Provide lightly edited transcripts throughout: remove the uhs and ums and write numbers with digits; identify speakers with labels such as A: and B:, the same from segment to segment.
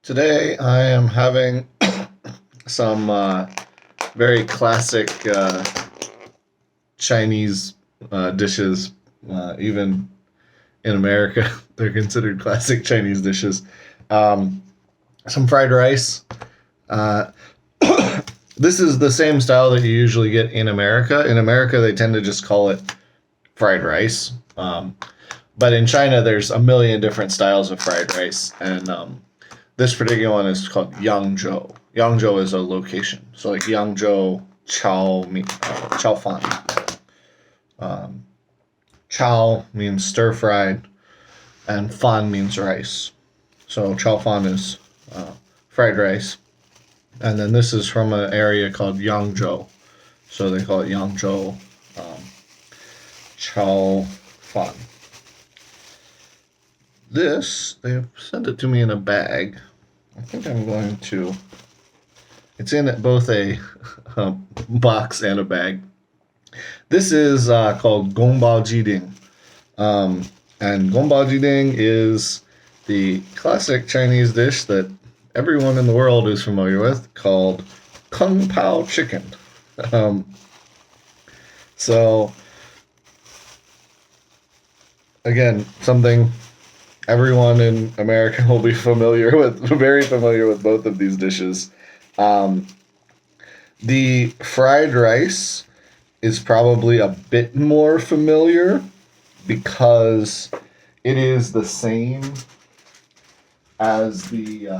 A: Today I am having some very classic Chinese dishes. Even in America, they're considered classic Chinese dishes. Um, some fried rice. Uh, this is the same style that you usually get in America. In America, they tend to just call it fried rice. But in China, there's a million different styles of fried rice, and this particular one is called Yangzhou. Yangzhou is a location. So like Yangzhou Chao Fan. Chao means stir fried, and fan means rice. So Chao Fan is fried rice, and then this is from an area called Yangzhou. So they call it Yangzhou Chao Fan. This, they've sent it to me in a bag. I think I'm going to. It's in both a box and a bag. This is called宫保鸡丁. And宫保鸡丁is the classic Chinese dish that everyone in the world is familiar with, called Kungpao chicken. So, again, something everyone in America will be familiar with, very familiar with both of these dishes. The fried rice is probably a bit more familiar because it is the same as the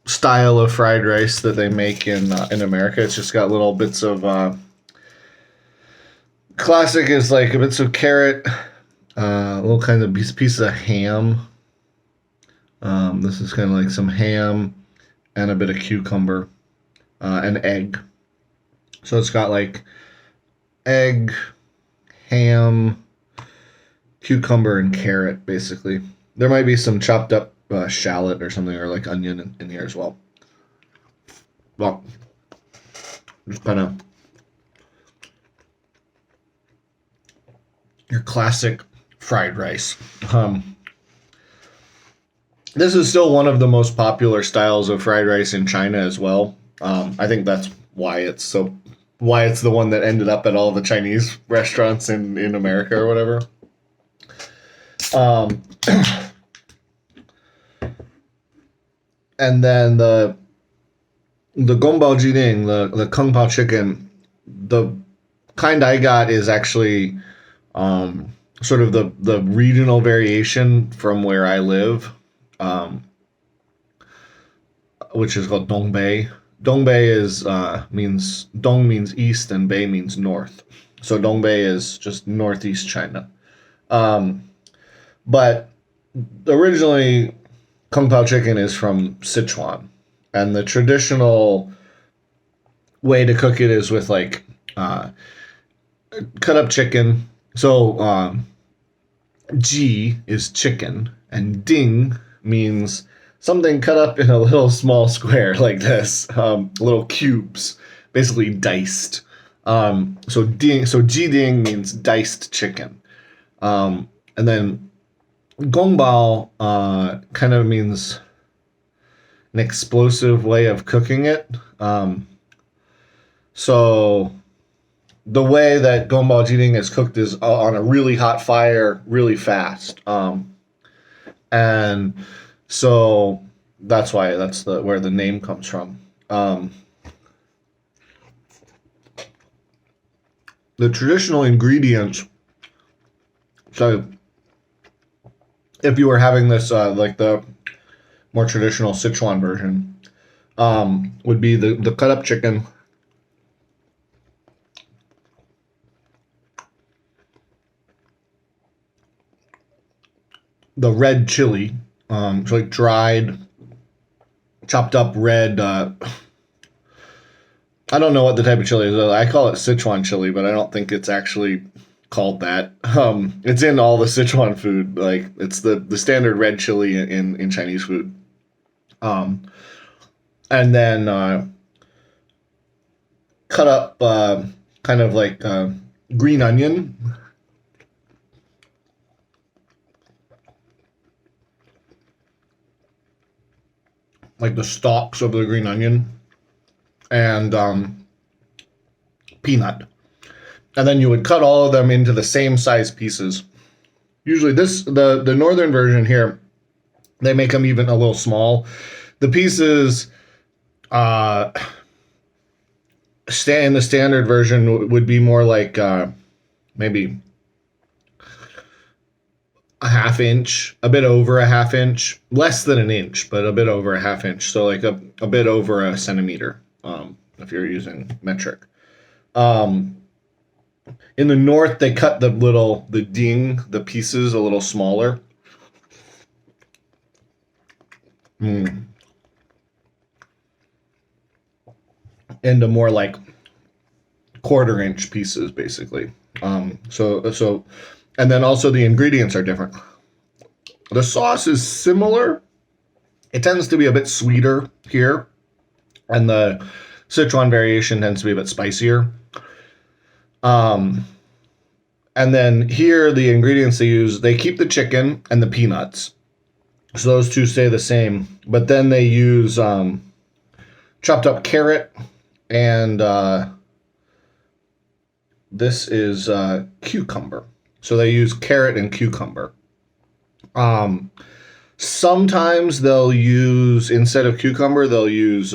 A: style of fried rice that they make in America. It's just got little bits of classic is like bits of carrot, little kind of piece of ham. This is kind of like some ham and a bit of cucumber, and egg. So it's got like egg, ham, cucumber, and carrot, basically. There might be some chopped up shallot or something, or like onion in here as well. Well, just kind of your classic fried rice. This is still one of the most popular styles of fried rice in China as well. I think that's why it's the one that ended up at all the Chinese restaurants in America or whatever. And then the Gongbao Jiding, the Kung Pao chicken, the kind I got is actually sort of the regional variation from where I live, which is called Dongbei. Dongbei is means Dong means east and Bei means north. So Dongbei is just northeast China. But originally Kung Pao chicken is from Sichuan, and the traditional way to cook it is with like cut up chicken. So ji is chicken, and ding means something cut up in a little small square like this, little cubes, basically diced. So ji ding means diced chicken, and then gongbao kind of means an explosive way of cooking it. So the way that gongbao jiding is cooked is on a really hot fire, really fast, and so that's why where the name comes from. The traditional ingredients. So if you were having this like the more traditional Sichuan version, would be the cut up chicken, the red chili, so like dried, chopped up red. I don't know what the type of chili is. I call it Sichuan chili, but I don't think it's actually called that. It's in all the Sichuan food. Like it's the standard red chili in Chinese food. And then cut up kind of like green onion. like the stalks of the green onion, and peanut. And then you would cut all of them into the same size pieces. Usually the northern version here, they make them even a little small. The pieces in the standard version would be more like maybe a half inch, a bit over a half inch, less than an inch, but a bit over a half inch. So like a bit over a centimeter, if you're using metric. In the north, they cut the pieces a little smaller. Into more like quarter-inch pieces, basically. So, and then also the ingredients are different. The sauce is similar. It tends to be a bit sweeter here, and the Sichuan variation tends to be a bit spicier. And then here, the ingredients they use, they keep the chicken and the peanuts. So those two stay the same. But then they use chopped up carrot and this is cucumber. So they use carrot and cucumber. Sometimes they'll use, instead of cucumber, they'll use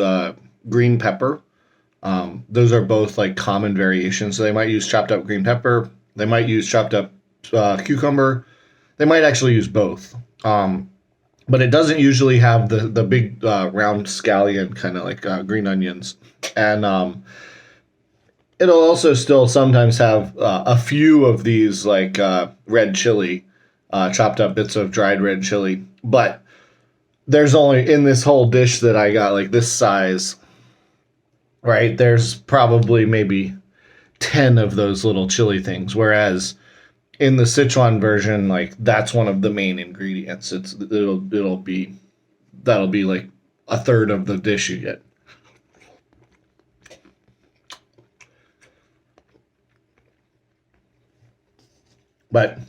A: green pepper. Those are both like common variations. So they might use chopped up green pepper. They might use chopped up cucumber. They might actually use both. But it doesn't usually have the big round scallion kind of like green onions. And it'll also still sometimes have a few of these like red chili, chopped up bits of dried red chili. But there's only, in this whole dish that I got like this size, right, there's probably maybe 10 of those little chili things. Whereas in the Sichuan version, like that's one of the main ingredients. That'll be like a third of the dish you get. But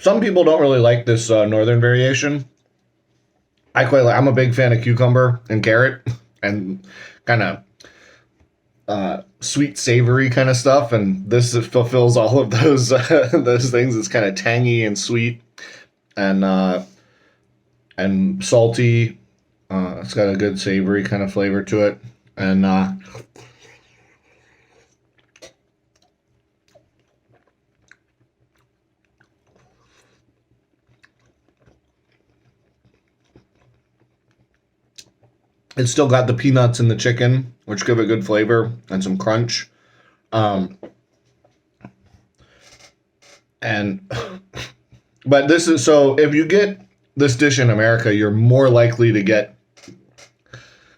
A: some people don't really like this northern variation. I'm a big fan of cucumber and carrot and kind of sweet, savory kind of stuff, and this fulfills all of those those things. It's kind of tangy and sweet, and salty. It's got a good savory kind of flavor to it, and it's still got the peanuts in the chicken, which give a good flavor and some crunch. But this is, so if you get this dish in America, you're more likely to get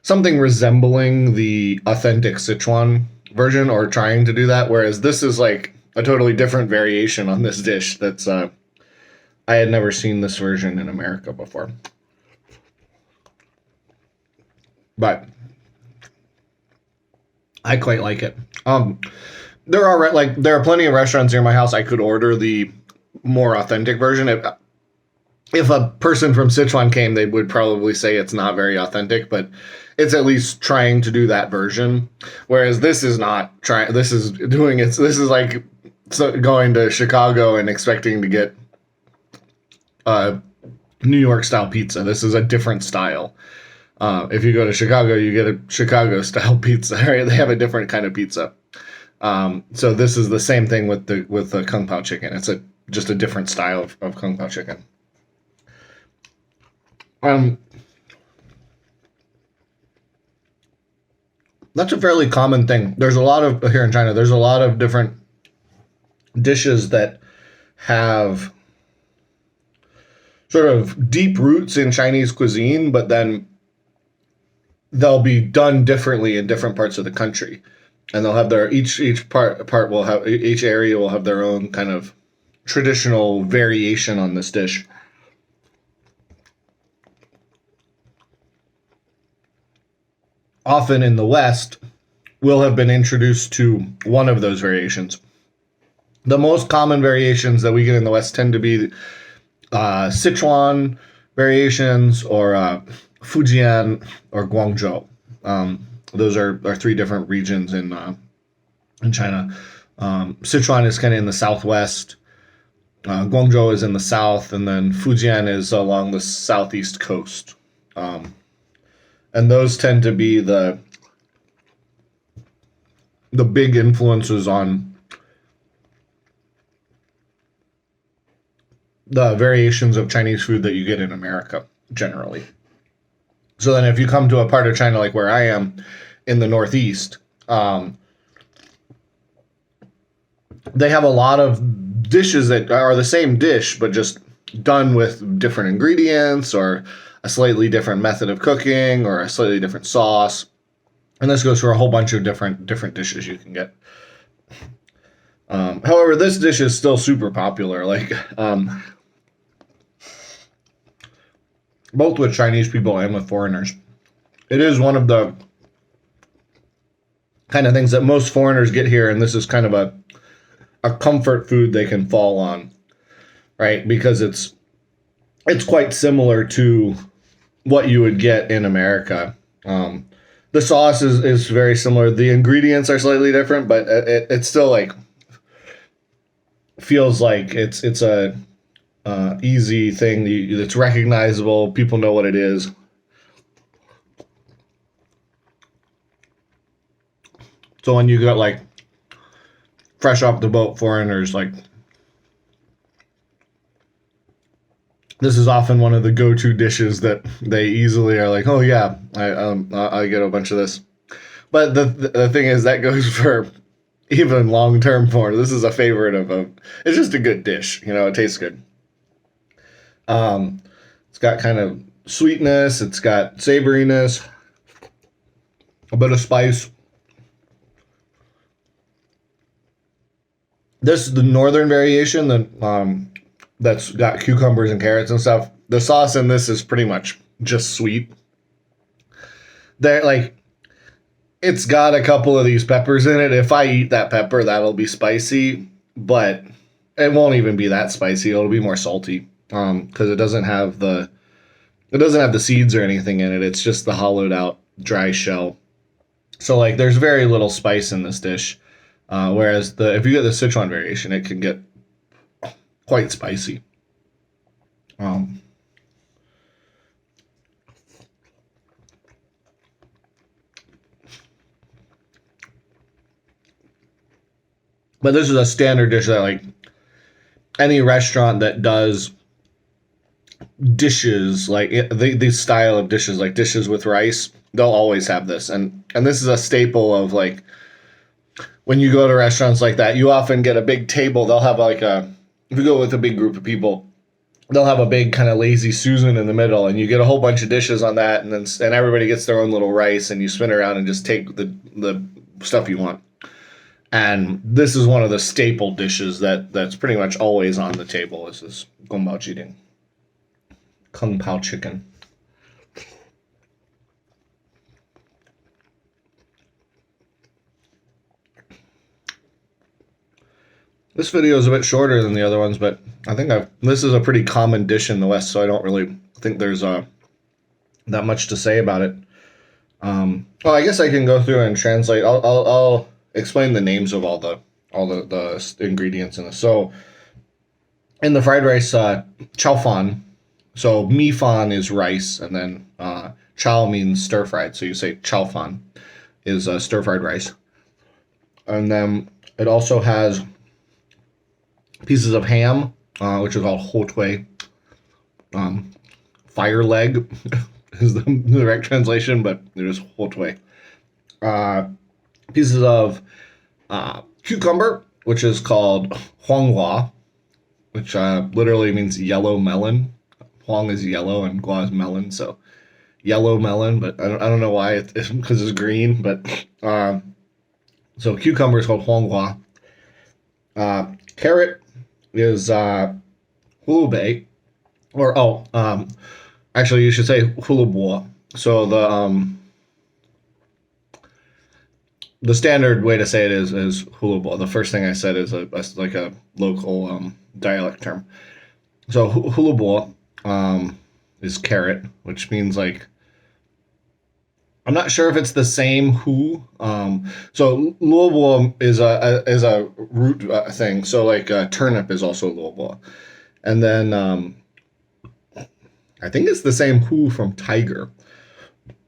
A: something resembling the authentic Sichuan version or trying to do that. Whereas this is like a totally different variation on this dish that's, I had never seen this version in America before. But I quite like it. There are plenty of restaurants near my house I could order the more authentic version. If a person from Sichuan came, they would probably say it's not very authentic, but it's at least trying to do that version. Whereas this is not trying. This is doing it. This is like going to Chicago and expecting to get New York style pizza. This is a different style. If you go to Chicago, you get a Chicago style pizza. Right? They have a different kind of pizza. So this is the same thing with the Kungpao chicken. It's just a different style of Kungpao chicken. That's a fairly common thing. There's a lot of, here in China, there's a lot of different dishes that have sort of deep roots in Chinese cuisine, but then they'll be done differently in different parts of the country. And they'll have each area will have their own kind of traditional variation on this dish. Often in the West, we'll have been introduced to one of those variations. The most common variations that we get in the West tend to be Sichuan, variations, or Fujian or Guangzhou. Those are three different regions in China. Sichuan is kind of in the southwest. Guangzhou is in the south, and then Fujian is along the southeast coast. And those tend to be the big influences on the variations of Chinese food that you get in America generally. So then if you come to a part of China like where I am in the Northeast, they have a lot of dishes that are the same dish, but just done with different ingredients or a slightly different method of cooking or a slightly different sauce. And this goes for a whole bunch of different dishes you can get. However, this dish is still super popular. Like, both with Chinese people and with foreigners. It is one of the kind of things that most foreigners get here, and this is kind of a comfort food they can fall on, right? Because it's quite similar to what you would get in America. The sauce is very similar. The ingredients are slightly different, but it's still like feels like it's a easy thing that's recognizable. People know what it is. So when you got like fresh off the boat foreigners, like this is often one of the go-to dishes that they easily are like, oh yeah, I get a bunch of this. But the thing is that goes for even long-term foreigners. This is a favorite of it's just a good dish. You know, it tastes good. It's got kind of sweetness. It's got savoriness, a bit of spice. This is the northern variation that's got cucumbers and carrots and stuff. The sauce in this is pretty much just sweet. It's got a couple of these peppers in it. If I eat that pepper, that'll be spicy, but it won't even be that spicy. It'll be more salty. Because it doesn't have the seeds or anything in it. It's just the hollowed out dry shell. So like there's very little spice in this dish. Whereas if you get the Sichuan variation, it can get quite spicy. But this is a standard dish that like any restaurant that does dishes like the style of dishes, like dishes with rice, they'll always have this, and this is a staple of like when you go to restaurants like that, you often get a big table. They'll have like if you go with a big group of people, they'll have a big kind of lazy Susan in the middle, and you get a whole bunch of dishes on that, and everybody gets their own little rice, and you spin around and just take the stuff you want. And this is one of the staple dishes that's pretty much always on the table. This is宫保鸡丁. Kungpao chicken. This video is a bit shorter than the other ones, but I think this is a pretty common dish in the West, so I don't really think there's that much to say about it. Well, I guess I can go through and translate. I'll explain the names of all the ingredients in this. So in the fried rice, chow fan. So mi fan is rice, and then chow means stir fried. So you say chow fan is stir fried rice, and then it also has pieces of ham, which is called ho tui. Fire leg is the right translation, but it is ho tui. Pieces of cucumber, which is called huanghua, which literally means yellow melon. Huang is yellow and gua is melon, so yellow melon. But I don't know why it's because it's green. But so cucumber is called huanghua. Carrot is hulubei, or actually you should say hulubo. So the standard way to say it is hulubo. The first thing I said is like a local dialect term. So hulubo is carrot, which means like I'm not sure if it's the same who. So luobo is a root thing. So like turnip is also luobo, and then I think it's the same who from tiger,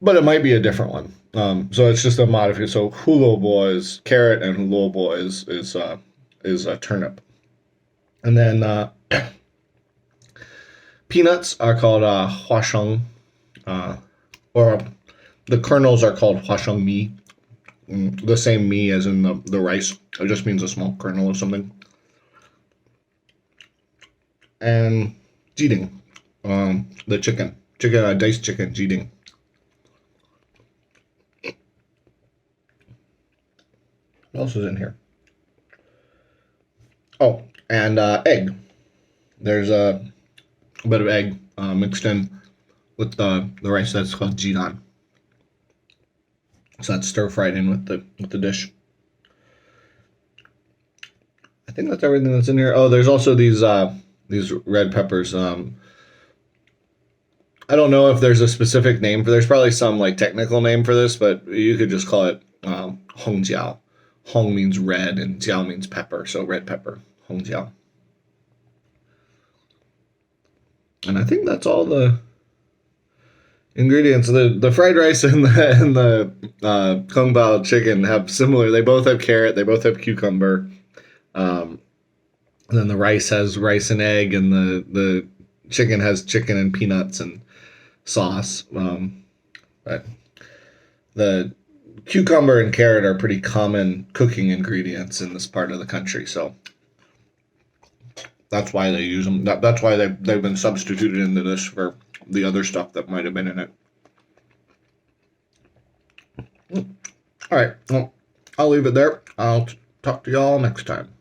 A: but it might be a different one. So it's just a modification. So hulobo is carrot, and luobo is a turnip, and then peanuts are called huasheng, or the kernels are called huasheng mi. The same mi as in the rice. It just means a small kernel of something. And jiding, the chicken, diced chicken, jiding. What else is in here? Oh, and egg. There's a bit of egg mixed in with the rice. That's called jidan. So that's stir fried in with the dish. I think that's everything that's in here. Oh, there's also these red peppers. I don't know if there's a specific name for. There's probably some like technical name for this, but you could just call it hongjiao. Hong means red and jiao means pepper, so red pepper, hongjiao. And I think that's all the ingredients. The fried rice and the Kungpao chicken have similar. They both have carrot. They both have cucumber. And then the rice has rice and egg, and the chicken has chicken and peanuts and sauce. But the cucumber and carrot are pretty common cooking ingredients in this part of the country, so that's why they use them. That's why they've been substituted into this for the other stuff that might have been in it. All right, well, I'll leave it there. I'll talk to y'all next time.